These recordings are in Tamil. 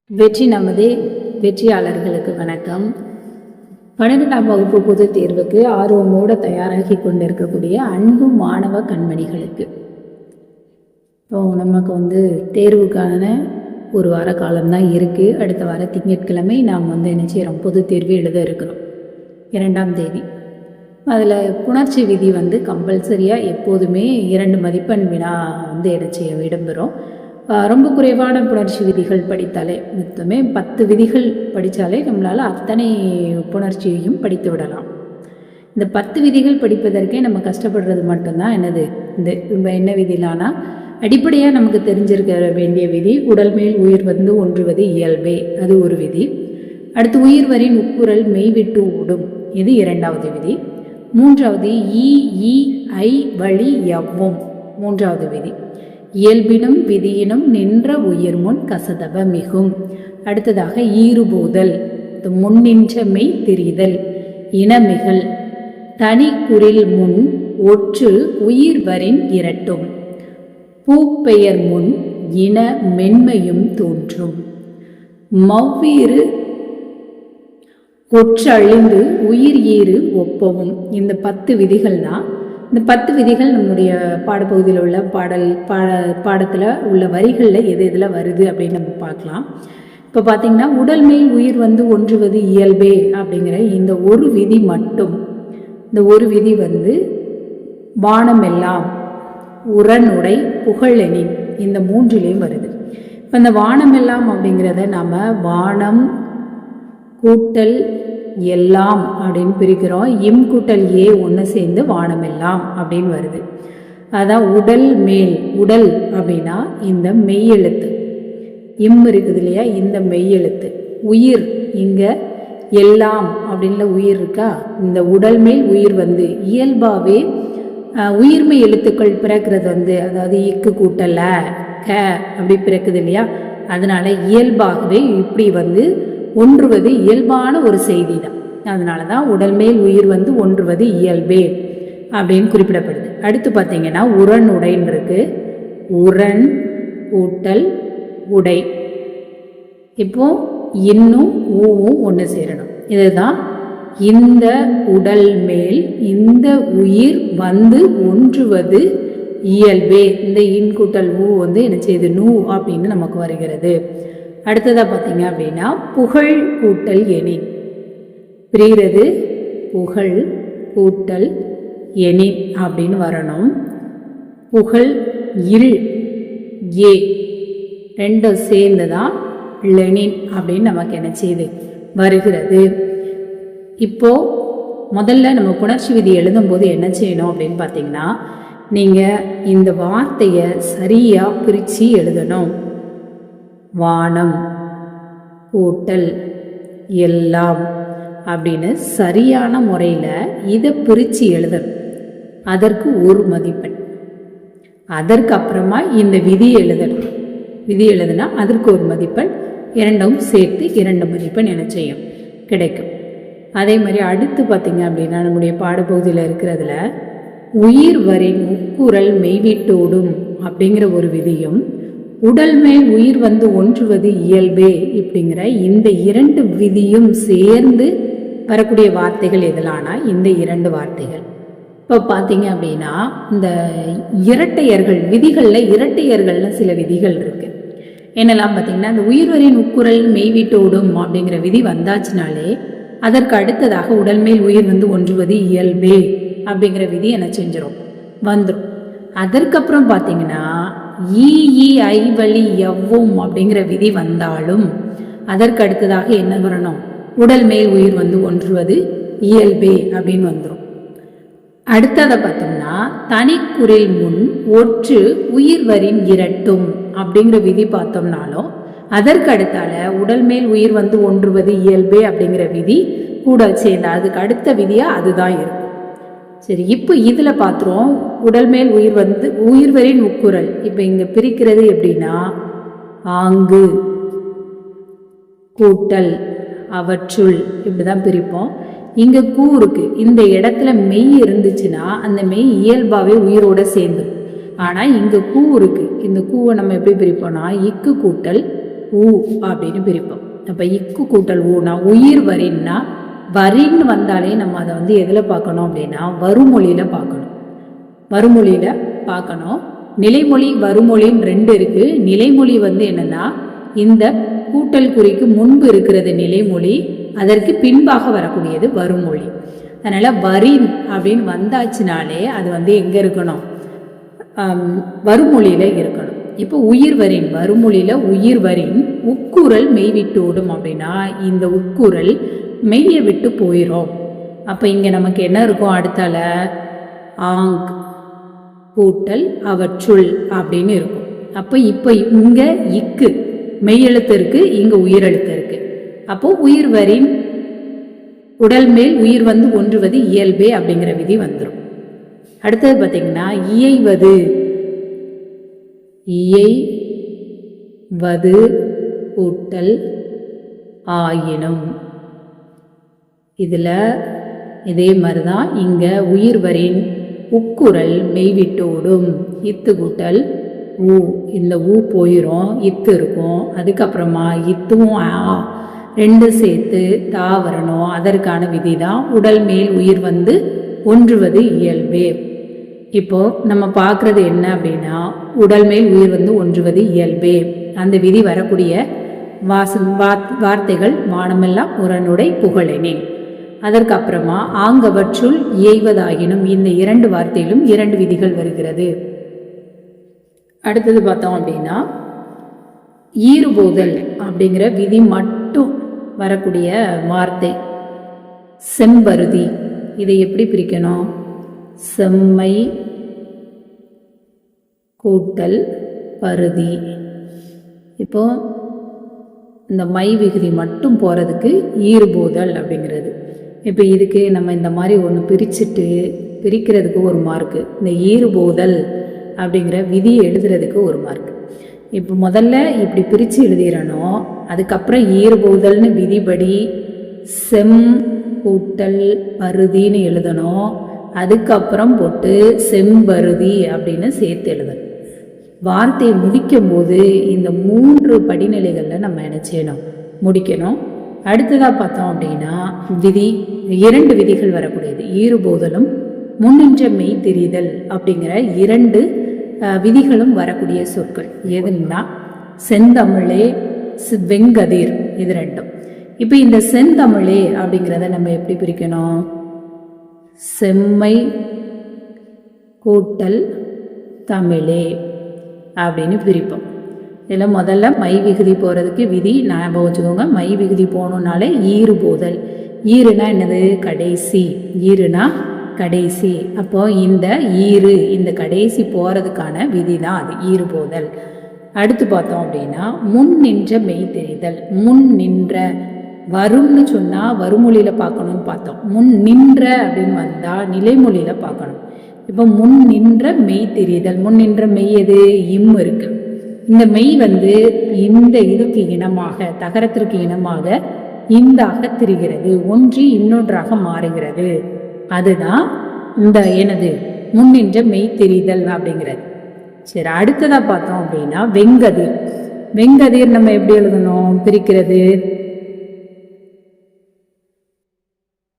வெற்றி நமதே. வெற்றியாளர்களுக்கு வணக்கம். 12ஆம் வகுப்பு பொதுத் தேர்வுக்கு ஆர்வமோடு தயாராகி கொண்டிருக்கக்கூடிய அன்பு மாணவ கண்மணிகளுக்கு இப்போ நமக்கு தேர்வுக்கான ஒரு வார காலம்தான் இருக்குது. அடுத்த வார திங்கட்கிழமை நாம் என்ன செய்கிறோம், பொதுத் தேர்வு எழுத இருக்கிறோம். 2ஆம் தேதி. அதில் புணர்ச்சி விதி கம்பல்சரியாக எப்போதுமே 2 மதிப்பெண் வினா என்ன செய்ய இடம்பெறும். ரொம்ப குறைவான புணர்ச்சி விதிகள் படித்தாலே, மொத்தமே 10 விதிகள் படித்தாலே நம்மளால் அத்தனை புணர்ச்சியையும் படித்து விடலாம். இந்த 10 விதிகள் படிப்பதற்கே நம்ம கஷ்டப்படுறது மட்டும்தான் என்னது, என்ன விதிலானா அடிப்படையாக நமக்கு தெரிஞ்சிருக்க வேண்டிய விதி உடல் மேல் உயிர் ஒன்றுவது இயல்பே, அது ஒரு விதி. அடுத்து உயிர்வரின் உட்குரல் மெய்விட்டு ஓடும், இது 2வது விதி. 3வது ஈ ஐ வழி எவ்வும், 3வது விதி. இயல்பினும் விதியினும் நின்ற உயிர் முன் கசதப மிகும். அடுத்ததாக ஈறுபோதல், முன்னின்ற மெய் தெரிதல், இனமிகள், தனி குறில் முன் ஒற்று உயிர் வரின் இரட்டும், பூப்பெயர் முன் இன மென்மையும் தோன்றும், மவ்வீறு ஒற்றழிந்து உயிர் ஈறு ஒப்பவும். இந்த 10 விதிகள் தான். இந்த 10 விதிகள் நம்முடைய பாடப்பகுதியில் உள்ள பாடத்தில் உள்ள வரிகளில் எது எதில் வருது அப்படின்னு நம்ம பார்க்கலாம். இப்போ பார்த்தீங்கன்னா உடல் மேல் உயிர் ஒன்றுவது இயல்பே அப்படிங்கிற இந்த ஒரு விதி மட்டும், இந்த ஒரு விதி வானமெல்லாம் உரனுடை புகழெனின், இந்த 3லேயும் வருது. இப்போ இந்த வானமெல்லாம் அப்படிங்கிறத நாம் வானம் கூட்டல் எல்லாம் அப்படின்னு பிரிக்கிறோம். இம் கூட்டல் ஏ ஒன்று சேர்ந்து வானமெல்லாம் அப்படின்னு வருது. அதான் உடல் மேல், உடல் அப்படின்னா இந்த மெய்யெழுத்து இம் இருக்குது இல்லையா, இந்த மெய்யெழுத்து. உயிர் இங்கே எல்லாம் அப்படின்ல உயிர் இருக்கா, இந்த உடல் மேல் உயிர் இயல்பாகவே உயிர்மை எழுத்துக்கள் பிறக்கிறது அதாவது இக்கு கூட்டல க அப்படி பிறக்குது இல்லையா, அதனால இயல்பாகவே இப்படி ஒன்றுவது இயல்பான ஒரு செய்தி தான். அதனால தான் உடல் மேல் உயிர் ஒன்றுவது இயல்பே அப்படின்னு குறிப்பிடப்படுது. அடுத்து பார்த்தீங்கன்னா உரன் உடைன்னு இருக்கு. உரன் கூட்டல் உடை, இப்போ இன்னும் ஊவும் ஒன்று சேரணும். இதுதான் இந்த உடல் மேல் இந்த உயிர் ஒன்றுவது இயல்பே. இந்த இன் கூட்டல் ஊ என்ன செய்யுது, நூ அப்படின்னு நமக்கு வருகிறது. அடுத்ததாக பார்த்தீங்க அப்படின்னா புகழ் கூட்டல் எனின் பிரிகிறது, புகழ் கூட்டல் எனின் அப்படின்னு வரணும். புகழ் இல் ஏ ரெண்டும் சேர்ந்து தான் லெனின் அப்படின்னு நமக்கு என்ன செய்யுது வருகிறது. இப்போ முதல்ல நம்ம புணர்ச்சி விதி எழுதும்போது என்ன செய்யணும் அப்படின்னு பார்த்தீங்கன்னா, நீங்கள் இந்த வார்த்தையை சரியாக பிரித்து எழுதணும். வானம் கூட்டல் எல்லாம் அப்படின்னு சரியான முறையில் இதை பிரித்து எழுதணும். அதற்கு 1 மதிப்பெண். அதற்கு அப்புறமா இந்த விதி எழுதணும். விதி எழுதுனா அதற்கு 1 மதிப்பெண், இரண்டும் சேர்த்து 2 மதிப்பெண் என்ன செய்யும் கிடைக்கும். அதே மாதிரி அடுத்து பார்த்தீங்க அப்படின்னா நம்முடைய பாடப்பகுதியில் இருக்கிறதுல உயிர் வரின் உட்குரல் மெய்விட்டோடும் அப்படிங்கிற ஒரு விதியும் உடல் மேல் உயிர் ஒன்றுவது இயல்பே இப்படிங்கிற இந்த 2 விதியும் சேர்ந்து வரக்கூடிய வார்த்தைகள் எதலானா இந்த 2 வார்த்தைகள். இப்போ பார்த்தீங்க அப்படின்னா இந்த இரட்டையர்கள் விதிகளில் இரட்டையர்கள்னு சில விதிகள் இருக்கு. என்னெல்லாம் பார்த்தீங்கன்னா, இந்த உயிர்வரின் உட்குரல் மெய்விட்டோடும் அப்படிங்கிற விதி வந்தாச்சுனாலே அதற்கு அடுத்ததாக உடல் மேல் உயிர் ஒன்றுவது இயல்பே அப்படிங்கிற விதி என்ன செஞ்சிடும் வந்துடும். அதற்கப்புறம் பார்த்தீங்கன்னா ஈ ஐ வழி எவ்வும் அப்படிங்கிற விதி வந்தாலும் அதற்கு அடுத்ததாக என்ன வரணும், உடல் மேல் உயிர் ஒன்றுவது இயல்பே அப்படின்னு வந்துடும். அடுத்ததை பார்த்தோம்னா தனி குறில் முன் ஒற்று உயிர் வரின் இரட்டும் அப்படிங்கிற விதி பார்த்தோம்னாலும் அதற்கு அடுத்தால உடல் மேல் உயிர் ஒன்றுவது இயல்பே அப்படிங்கிற விதி கூட சேர்ந்த அதுக்கு அடுத்த விதியா அதுதான் இருக்கும். சரி, இப்போ இதில் பார்த்துருவோம். உடல் மேல் உயிர் உயிர்வரின் உட்குரல் இப்போ இங்கே பிரிக்கிறது எப்படின்னா, ஆங்கு கூட்டல் அவற்றுள் இப்படிதான் பிரிப்போம். இங்கே கூ இருக்கு, இந்த இடத்துல மெய் இருந்துச்சுன்னா அந்த மெய் இயல்பாகவே உயிரோட சேர்ந்துடும். ஆனால் இங்கே கூ இருக்கு, இந்த கூவை நம்ம எப்படி பிரிப்போம்னா இக்கு கூட்டல் ஊ அப்படின்னு பிரிப்போம். அப்போ இக்கு கூட்டல் ஊனா உயிர் வரின்னா, வரின்னு வந்தாலே நம்ம அதை வந்து எதில் பார்க்கணும் அப்படின்னா வருமொழியில் பார்க்கணும். வருமொழியில் பார்க்கணும். நிலைமொழி வருமொழின்னு ரெண்டு இருக்குது. நிலைமொழி வந்து என்னென்னா இந்த கூட்டல் குறிக்கு முன்பு இருக்கிறது நிலைமொழி, அதற்கு பின்பாக வரக்கூடியது வருமொழி. அதனால் வரின் அப்படின்னு வந்தாச்சுனாலே அது வந்து எங்கே இருக்கணும், வருமொழியில் இருக்கணும். இப்போ உயிர் வரின் வருமொழியில் உயிர் வரின் உக்குரல் மெய் விட்டு ஓடும் அப்படின்னா இந்த உக்குரல் மெய்யை விட்டு போயிடும். அப்போ இங்கே நமக்கு என்ன இருக்கும், அடுத்தால ஆங் கூட்டல் அவற்றுள் அப்படின்னு இருக்கும். அப்போ இப்போ இங்கே இக்கு மெய் எழுத்து இருக்கு, இங்கே உயிர் எழுத்து இருக்கு. அப்போ உயிர் வரின் உடல் மேல் உயிர் வந்து ஒன்றுவது இயல்பே அப்படிங்கிற விதி வந்துடும். அடுத்தது பார்த்தீங்கன்னா இயைவது, இயைவது கூட்டல் ஆயினும். இதில் இதே மாதிரி தான் இங்கே உயிர் வரின் உக்குரல் மெய்விட்டோடும், இத்து கூட்டல் ஊ, இந்த ஊ போயிடும், இத்து இருக்கும். அதுக்கப்புறமா இத்துவும் ரெண்டு சேர்த்து தா வரணும். அதற்கான விதி தான் உடல் மேல் உயிர் வந்து ஒன்றுவது இயல்பே. இப்போ நம்ம பார்க்குறது என்ன அப்படின்னா உடல் மேல் உயிர் வந்து ஒன்றுவது இயல்பே. அந்த விதி வரக்கூடிய வார்த்தைகள் வானமெல்லாம் உரனுடை புகழெனேன். அதற்கப்புறமா ஆங்கவற்றுள் இயைவதாகினும், இந்த இரண்டு வார்த்தையிலும் இரண்டு விதிகள் வருகிறது. அடுத்தது பார்த்தோம் அப்படின்னா ஈறுபோதல் அப்படிங்கிற விதி மட்டும் வரக்கூடிய வார்த்தை செம்பருதி. இதை எப்படி பிரிக்கணும், செம்மை கூட்டல் பருதி. இப்போ இந்த மை விகுதி மட்டும் போகிறதுக்கு ஈறுபோதல் அப்படிங்கிறது. இப்போ இதுக்கு நம்ம இந்த மாதிரி ஒன்று பிரிக்கிறதுக்கு ஒரு மார்க்கு, இந்த ஈறுபோதல் அப்படிங்கிற விதியை எழுதுறதுக்கு ஒரு மார்க்கு. இப்போ முதல்ல இப்படி பிரித்து எழுதிடணும். அதுக்கப்புறம் ஈறுபோதல்னு விதிப்படி செம் கூட்டல் பருதின்னு எழுதணும். அதுக்கப்புறம் போட்டு செம்பருதி அப்படின்னு சேர்த்து எழுதணும். வார்த்தையை முடிக்கும் போது இந்த 3 படிநிலைகளில் நம்ம என்ன செய்யணும், முடிக்கணும். அடுத்ததாக பார்த்தோம் அப்படின்னா விதி 2 விதிகள் வரக்கூடியது, ஈறுபோதலும் முன்னின்ற மெய் தெரிதல் அப்படிங்கிற 2 விதிகளும் வரக்கூடிய சொற்கள். எதுன்னா செந்தமிழே வெங்கதிர், இது ரெண்டும். இப்போ இந்த செந்தமிழே அப்படிங்கிறத நம்ம எப்படி பிரிக்கணும், செம்மை கூட்டல் தமிழே அப்படின்னு பிரிப்போம். இதில் முதல்ல மை விகுதி போகிறதுக்கு விதி ஞாபகம் வச்சுக்கோங்க. மை விகுதி போகணுன்னாலே ஈறுபோதல். ஈறுனா என்னது, கடைசி. ஈறுனா கடைசி. அப்போ இந்த ஈறு இந்த கடைசி போகிறதுக்கான விதி தான் அது ஈறுபோதல். அடுத்து பார்த்தோம் அப்படின்னா முன் நின்ற மெய் தெரிதல். முன் நின்ற வரும்னு சொன்னால் வருமொழியில் பார்க்கணும்னு பார்த்தோம். முன் நின்ற அப்படின்னு வந்தால் நிலைமொழியில் பார்க்கணும். இப்போ முன் நின்ற மெய் தெரிதல். முன் நின்ற மெய் எது, இம் இருக்கு. இந்த மெய் வந்து இந்த இதுக்கு இனமாக, தகரத்திற்கு இனமாக இந்தாக திரிகிறது, ஒன்றி இன்னொன்றாக மாறுகிறது. அதுதான் இந்த எனது முன் நின்ற மெய் தெரிதல் அப்படிங்கிறது. சரி, அடுத்ததாக பார்த்தோம் அப்படின்னா வெங்கதிர். வெங்கதிர் நம்ம எப்படி எழுதணும், பிரிக்கிறது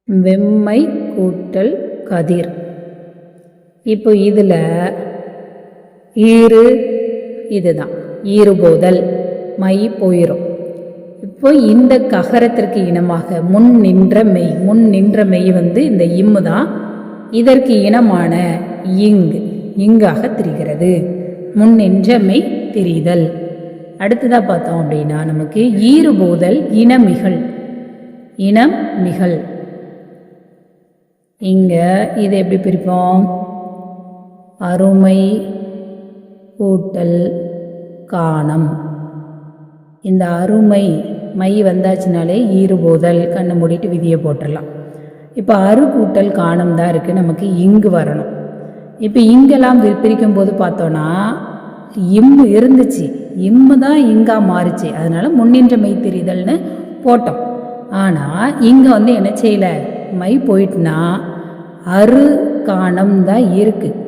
வெம்மை கூட்டல் கதிர். இப்போ இதில் ஈறு இதுதான் ஈறுபோதல், மை போயிடும். இப்போ இந்த ககரத்திற்கு இனமாக முன் நின்ற மெய், முன் நின்ற மெய் வந்து இந்த இம்மு தான். இதற்கு இனமான இங்காக திரிகிறது, முன் நின்ற மெய் திரிதல். அடுத்ததாக பார்த்தோம் அப்படின்னா நமக்கு ஈறுபோதல் இனமிகள். இனமிகள் இங்கே இதை எப்படி பிரிப்போம், அருமை கூட்டல் காணம். இந்த அருமை மை வந்தாச்சுனாலே ஈறுபோதல், கண்ணை மூடிட்டு விதியை போட்டுடலாம். இப்போ அரு கூட்டல் காணம் தான் இருக்குது, நமக்கு இங்கு வரணும். இப்போ இங்கெல்லாம் பிரிக்கும் போது பார்த்தோன்னா இம்மு இருந்துச்சு, இம்மு தான் இங்கா மாறுச்சு, அதனால முன்னின்ற மெய் தெரிதல்னு போட்டோம். ஆனால் இங்கே வந்து என்ன செய்யலை, மை போயிட்டுனா அரு காணம் தான் இருக்குது,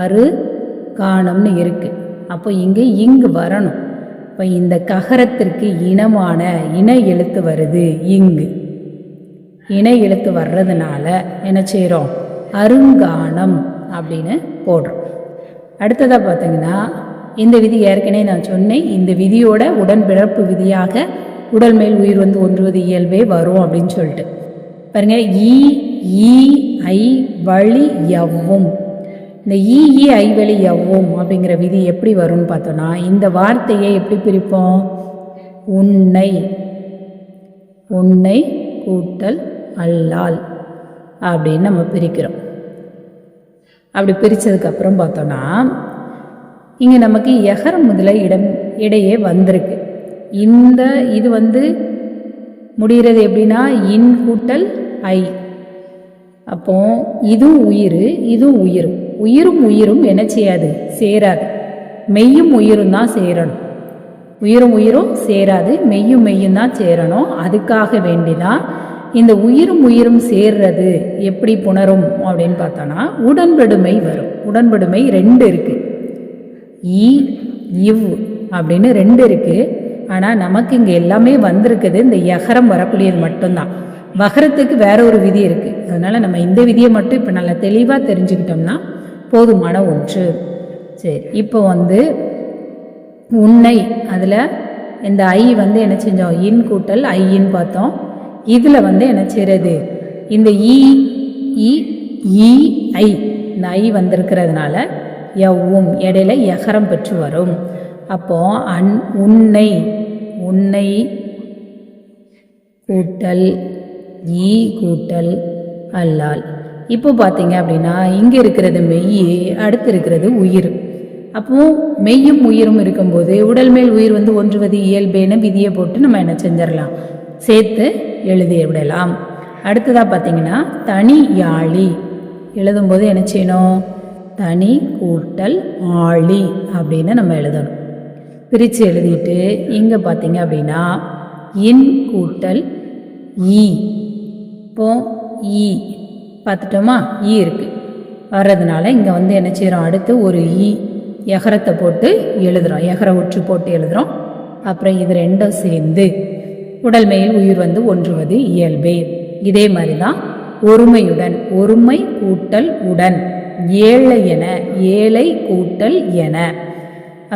அரு காணம்னு இருக்குது. அப்போ இங்கே இங்கு வரணும். அப்போ இந்த ககரத்திற்கு இனமான இன எழுத்து வருது இங்கு. இணை எழுத்து வர்றதுனால என்ன செய்கிறோம், அருங்கானம் அப்படின்னு போடுறோம். அடுத்ததாக பார்த்தீங்கன்னா இந்த விதி ஏற்கனவே நான் சொன்னேன். இந்த விதியோட உடன்பிறப்பு விதியாக உடல் மேல் உயிர் வந்து ஒன்றுவது இயல்பே வரும் அப்படின்னு சொல்லிட்டு பாருங்க. ஈ ஐ வழி எவ்வும். இந்த ஈ ஐ வழி எவ்வும் அப்படிங்கிற விதி எப்படி வரும்னு பார்த்தோன்னா, இந்த வார்த்தையை எப்படி பிரிப்போம், உன்னை உன்னை கூட்டல் அல்லால் அப்படின்னு நம்ம பிரிக்கிறோம். அப்படி பிரித்ததுக்கப்புறம் பார்த்தோன்னா இங்கே நமக்கு எகரம் முதல இடையே வந்திருக்கு. இந்த இது வந்து முடிகிறது எப்படின்னா இன் கூட்டல் ஐ. அப்போ இதுவும் உயிர், இதுவும் உயிரும். உயிரும் உயிரும் என்ன செய்யாது, சேராது. மெய்யும் உயிரும் தான் சேரணும். உயிரும் உயிரும் சேராது, மெய்யும் மெய்யும் தான் சேரணும். அதுக்காக வேண்டிதான் இந்த உயிரும் உயிரும் சேர்றது எப்படி புணரும் அப்படின்னு பார்த்தோன்னா உடன்படுமை வரும். உடன்படுமை 2 இருக்கு. இவ் அப்படின்னு 2 இருக்கு. ஆனால் நமக்கு இங்கே எல்லாமே வந்திருக்குது இந்த யகரம் வரக்கூடியது மட்டும்தான். வகரத்துக்கு வேற ஒரு விதி இருக்குது. அதனால் நம்ம இந்த விதியை மட்டும் இப்போ நல்லா தெளிவாக தெரிஞ்சுக்கிட்டோம்னா போதுமான ஒன்று. சரி, இப்போ வந்து உன்னை அதில் இந்த ஐ வந்து என்ன செஞ்சோம், இன் கூட்டல் ஐன்னு பார்த்தோம். இதில் வந்து என்ன செய்கிறது, இந்த ஐ இந்த ஐ வந்திருக்கிறதுனால எவ்வும் இடையில யகரம் பெற்று வரும். அப்போ உன்னை உன்னை கூட்டல் ஈ கூட்டல் அல்லால். இப்போ பார்த்தீங்க அப்படின்னா இங்கே இருக்கிறது மெய், அடுத்து இருக்கிறது உயிர். அப்போ மெய்யும் உயிரும் இருக்கும்போது உடல் மேல் உயிர் வந்து ஒன்றுவது இயல்பேன்னு விதியை போட்டு நம்ம என்ன செஞ்சிடலாம், சேர்த்து எழுதி விடலாம். அடுத்ததாக பார்த்தீங்கன்னா தனி யாழி எழுதும்போது என்ன செய்யணும், தனி கூட்டல் ஆழி அப்படின்னு நம்ம எழுதணும். பிரித்து எழுதிட்டு இங்கே பார்த்தீங்க அப்படின்னா இன் கூட்டல் ஈ. இப்போ ஈ பார்த்துட்டோமா, ஈ இருக்குது வர்றதுனால இங்கே வந்து என்ன செய்கிறோம், அடுத்து ஒரு எகரத்தை போட்டு எழுதுகிறோம், எகர உற்று போட்டு எழுதுகிறோம். அப்புறம் இது 2 சேர்ந்து உடல் மேல் உயிர் வந்து ஒன்றுவது இயல்பே. இதே மாதிரி தான் ஒருமையுடன், ஒருமை கூட்டல் உடன், ஏழை என, ஏழை கூட்டல் என.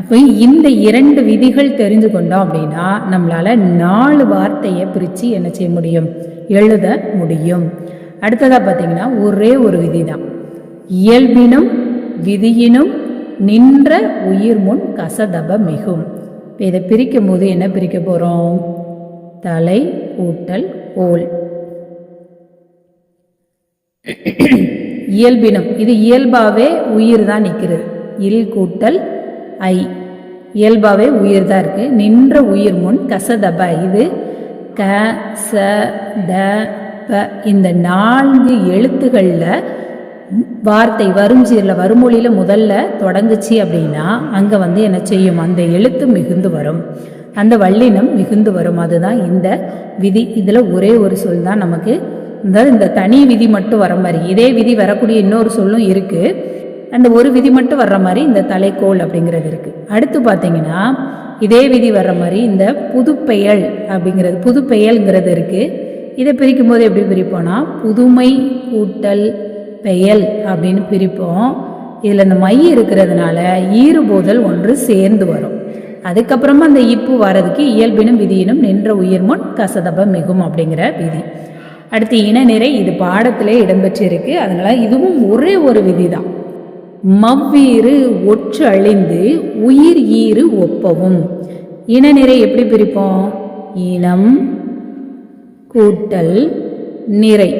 அப்போ இந்த 2 விதிகள் தெரிஞ்சு கொண்டோம் அப்படின்னா நம்மளால் 4 வார்த்தையை பிரித்து என்ன செய்ய முடியும், எழுத முடியும். அடுத்ததாக பார்த்தீங்கன்னா ஒரே ஒரு விதி தான், இயல்பினும் விதியினும் நின்ற உயிர் முன் கசதப மிகும். இப்போ இதை பிரிக்கும் போது என்ன பிரிக்க போகிறோம், தலை கூட்டல் போல். இயல்பினும் இது இயல்பாகவே உயிர் தான் நிற்கிறது, இல் கூட்டல் ஐ இயல்பாகவே உயிர் தான் இருக்குது. நின்ற உயிர் முன் கசதப, இது க ச த ப இந்த 4 எழுத்துக்களில் வார்த்தை வரும்சீரில் வருமொழியில் முதல்ல தொடங்குச்சு அப்படின்னா அங்கே வந்து என்ன செய்யும், அந்த எழுத்து மிகுந்து வரும், அந்த வல்லினம் மிகுந்து வரும். அதுதான் இந்த விதி. இதில் ஒரே ஒரு சொல் தான் நமக்கு இந்த தனி விதி மட்டும் வர மாதிரி, இதே விதி வரக்கூடிய இன்னொரு சொல்லும் இருக்குது. அந்த ஒரு விதி மட்டும் வர்ற மாதிரி இந்த தலைக்கோள் அப்படிங்கிறது இருக்குது. அடுத்து பார்த்தீங்கன்னா இதே விதி வர்ற மாதிரி இந்த புதுப்பெயல் அப்படிங்கிறது, புதுப்பெயல்ங்கிறது இருக்குது. இதை பிரிக்கும் போது எப்படி பிரிப்போம்னா புதுமை கூட்டல் பெயல் அப்படின்னு பிரிப்போம். இதில் இந்த மை இருக்கிறதுனால ஈறுபோதல் ஒன்று சேர்ந்து வரும். அதுக்கப்புறமா அந்த இப்பு வர்றதுக்கு இயல்பினும் விதியினும் நின்ற உயிர் முன் கசதப மிகும் அப்படிங்கிற விதி. அடுத்து இனநிறை, இது பாடத்திலே இடம்பெற்றிருக்கு. அதனால இதுவும் ஒரே ஒரு விதி தான். மவ்வீறு ஒற்று அழிந்து உயிர் ஈறு ஒப்பவும். இனநிறை எப்படி பிரிப்போம், இனம் கூட்டல் நிறை.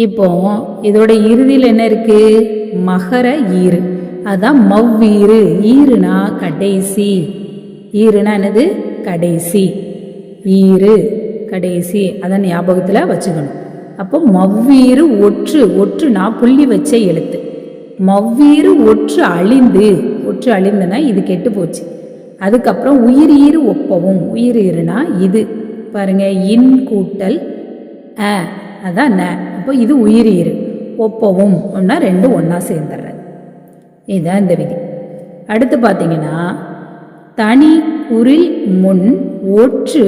இப்போ இதோட இறுதியில் என்ன இருக்கு, மகர ஈறு, அதான் மவ்வீறு. ஈறுனா கடைசி, ஈறுனா என்னது, கடைசி, ஈறு கடைசி, அதை ஞாபகத்தில் வச்சுக்கணும். அப்போ மவ்வீறு ஒற்று, ஒற்றுனா புள்ளி வச்ச எழுத்து. மவ்வீறு ஒற்று அழிந்து, ஒற்று அழிந்துனா இது கெட்டு போச்சு. அதுக்கப்புறம் உயிர் ஈறு ஒப்பவும், உயிர் ஈறுனா இது பாருங்க, இன் கூட்டல் அ அதான் ந. அப்போ இது உயிர் ஈறு, ஒப்பவும் ஒன்றா 2 ஒன்றா சேர்ந்துடுறது. இதுதான் இந்த விதி. அடுத்து பார்த்தீங்கன்னா தனி குரில் முன் ஒற்று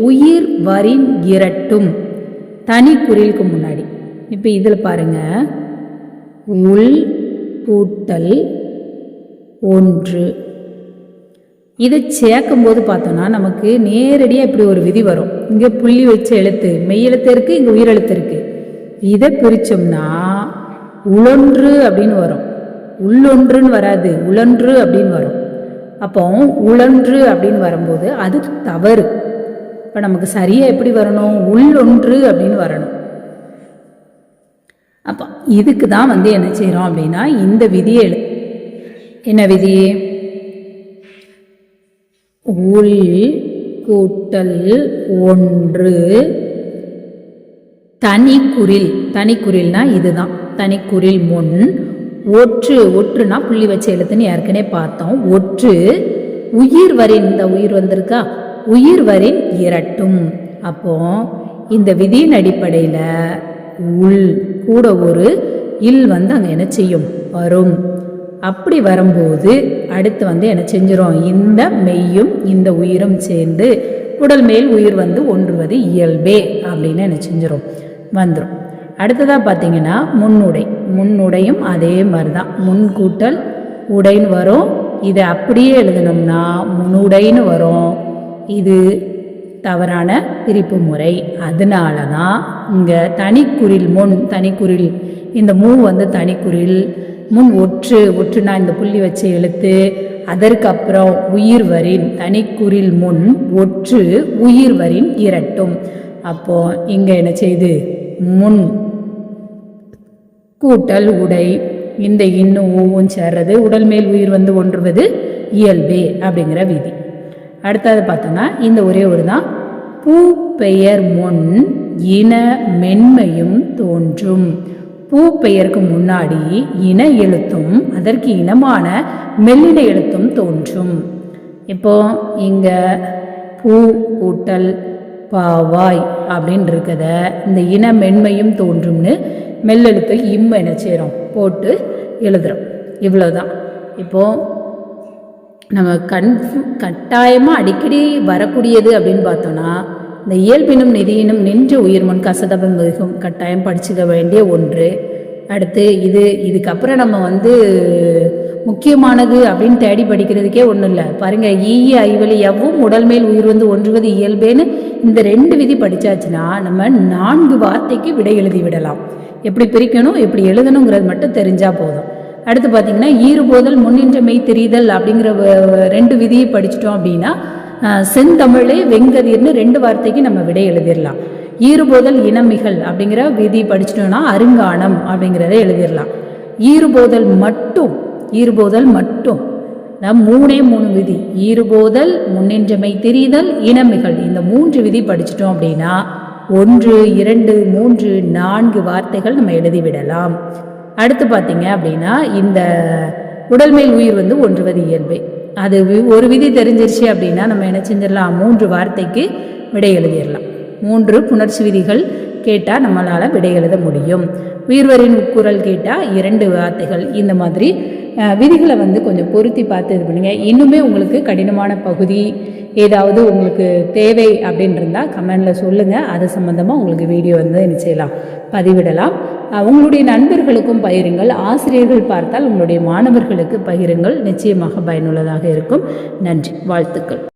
உயிர் வரின் இரட்டும். தனி குறிலுக்கு முன்னாடி இப்போ இதில் பாருங்க, உள் கூட்டல் ஒன்று. இதை சேர்க்கும்போது பார்த்தோன்னா நமக்கு நேரடியாக இப்படி ஒரு விதி வரும். இங்கே புள்ளி வச்ச எழுத்து மெய்யெழுத்து இருக்குது, இங்கே உயிரெழுத்து இருக்குது. இதை பிரித்தோம்னா உளொன்று அப்படின்னு வரும். உள்ளொன்றுன்னு வராது, உளன்று அப்படின்னு வரும். அப்போ உளன்று அப்படின்னு வரும்போது அது தவறு. இப்போ நமக்கு சரியாக எப்படி வரணும்? உள்ளொன்று அப்படின்னு வரணும். அப்போ இதுக்கு தான் என்ன செய்கிறோம் அப்படின்னா இந்த விதியை என்ன விதி? உள் கூட்டல் ஒன்று தனிக்குறில். தனிக்குறில்னா இதுதான். தனிக்குறில் முன் ஒற்று. ஒற்றுனா புள்ளி வச்ச எழுத்துன்னு ஏற்கனவே பார்த்தோம். ஒற்று உயிர் வரின், இந்த உயிர் வந்திருக்கா, உயிர் வரின் இரட்டும். அப்போ இந்த விதியின் அடிப்படையில் உள் கூட ஒரு இல் அங்கே என்ன செய்யும்? வரும். அப்படி வரும்போது அடுத்து என்ன செஞ்சிடும்? இந்த மெய்யும் இந்த உயிரும் சேர்ந்து உடல் மேல் உயிர் ஒன்றுவது இயல்பே அப்படின்னு என்ன செஞ்சிடும்? வந்துடும். அடுத்ததாக பார்த்தீங்கன்னா முன்னுடை. முன்னுடையும் அதே மாதிரி தான். முன் கூட்டல் உடைன்னு வரும். இதை அப்படியே எழுதணும்னா முன்னுடைன்னு வரும். இது தவறான பிரிப்பு முறை. அதனால தான் இங்கே தனிக்குறில் முன், தனிக்குறில் இந்த மூ தனிக்குறில் முன் ஒற்று. ஒற்றுனா இந்த புள்ளி வச்ச எழுத்து. அதற்கப்புறம் உயிர் வரின். தனிக்குறில் முன் ஒற்று உயிர் வரின் இரட்டும். அப்போ இங்கே என்ன செய்து? முன் கூட்டல் உடை. இந்த இன்னும் ஊவும் சேர்றது உடல் மேல் உயிர் ஒன்றுவது இயல்பே அப்படிங்கிற விதி. அடுத்தது பார்த்தோன்னா இந்த ஒரே ஒரு தான். பூ பெயர் முன் இன மென்மையும் தோன்றும். பூ பெயருக்கு முன்னாடி இன எழுத்தும் அதற்கு இனமான மெல்லின எழுத்தும் தோன்றும். இப்போ இங்க பூ கூட்டல் பாவாய் அப்படின்னு இருக்கத இந்த இன மென்மையும் தோன்றும்னு மெல்லெழுத்து என்ன செய்கிறோம்? போட்டு எழுதுகிறோம். இவ்வளோதான். இப்போது நம்ம கட்டாயமாக அடிக்கடி வரக்கூடியது அப்படின்னு பார்த்தோன்னா இந்த இயல்பினும் நிதியினும் நின்று உயிர் முன் கசதபம் மிகவும் கட்டாயம் படிச்சுக்க வேண்டிய ஒன்று. அடுத்து இதுக்கப்புறம் நம்ம முக்கியமானது அப்படின்னு தேடி படிக்கிறதுக்கே ஒன்றும் இல்லை. பாருங்கள், ஈய ஐவலி எவ்வும் உடல் மேல் உயிர் ஒன்றுவது இயல்பேன்னு இந்த 2 விதி படித்தாச்சுன்னா நம்ம 4 வார்த்தைக்கு விடை எழுதி விடலாம். எப்படி பிரிக்கணும், எப்படி எழுதணுங்கிறது மட்டும் தெரிஞ்சால் போதும். அடுத்து பார்த்தீங்கன்னா ஈறுபோதல் முன்னின்ற மெய் தெரிதல் அப்படிங்கிற 2 விதியை படிச்சிட்டோம் அப்படின்னா செந்தமிழே வெங்கதிர்னு 2 வார்த்தைக்கு நம்ம விடை எழுதிடலாம். ஈறுபோதல் இனமிகள் அப்படிங்கிற விதி படிச்சிட்டோம்னா அருங்கானம் அப்படிங்கிறத எழுதிடலாம். ஈறுபோதல் மட்டும் 3 விதி. ஈறுபோதல் முன்னின்றமை தெரிதல் இனமிகள் இந்த 3 விதி படிச்சிட்டோம் அப்படின்னா 1 2 3 4 வார்த்தைகள் நம்ம எழுதிவிடலாம். அடுத்து பார்த்தீங்க அப்படின்னா இந்த உடல் மேல் உயிர் ஒன்றுவது இயல்பே. அது ஒரு விதி தெரிஞ்சிருச்சு அப்படின்னா நம்ம என்ன செஞ்சிடலாம்? 3 வார்த்தைக்கு விடை எழுதிடலாம். 3 புணர்ச்சி விதிகள் கேட்டால் நம்மளால் விடை எழுத முடியும். உயிர்வரின் உட்குரல் கேட்டால் 2 வார்த்தைகள். இந்த மாதிரி விதிகளை கொஞ்சம் பொருத்தி பார்த்து இது பண்ணுங்க. இன்னுமே உங்களுக்கு கடினமான பகுதி ஏதாவது உங்களுக்கு தேவை அப்படின்னு இருந்தால் கமெண்டில் சொல்லுங்கள். அது சம்மந்தமாக உங்களுக்கு வீடியோ என்ன செய்யலாம்? பதிவிடலாம். உங்களுடைய நண்பர்களுக்கும் பகிருங்கள். ஆசிரியர்கள் பார்த்தால் உங்களுடைய மாணவர்களுக்கு பகிருங்கள். நிச்சயமாக பயனுள்ளதாக இருக்கும். நன்றி, வாழ்த்துக்கள்.